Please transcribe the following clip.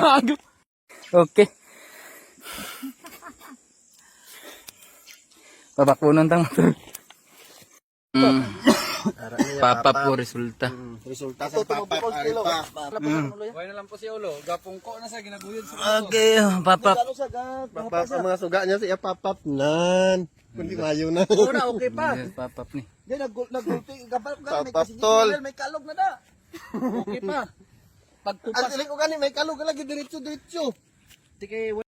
Gago. Okay. Pabakunan tang motor. Papap po resulta. Resulta sa papap ari pa. Buhay na lang po si Ulo. Gapungko na sa ginaguyod sa okay, papap. Papap ang mga suga niya siya papap nan. Kundi mayo na. Una okay pa. Papap ni. Di nagulti kapal ka Papap tol. may kalog na da. Okay pa. Pagtupas Ang ko gani may kalog lagi diretso. tike